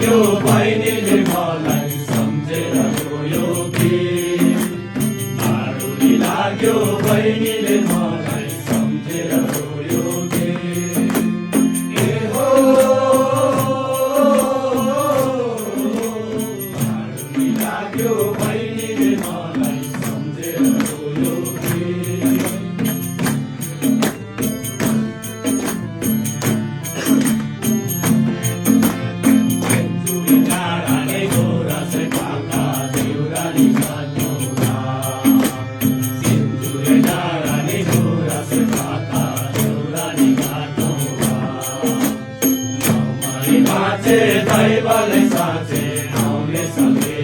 लाग्यो बहिनीले मलाई सम्झेर रोयो कि मारुनी लाग्यो बहिनीले मलाई सम्झेर रोयो कि ए हो मारुनी लाग्यो बहिनीले मलाई सम्झेर रोयो कि दैवले साँचे आउने सधैँ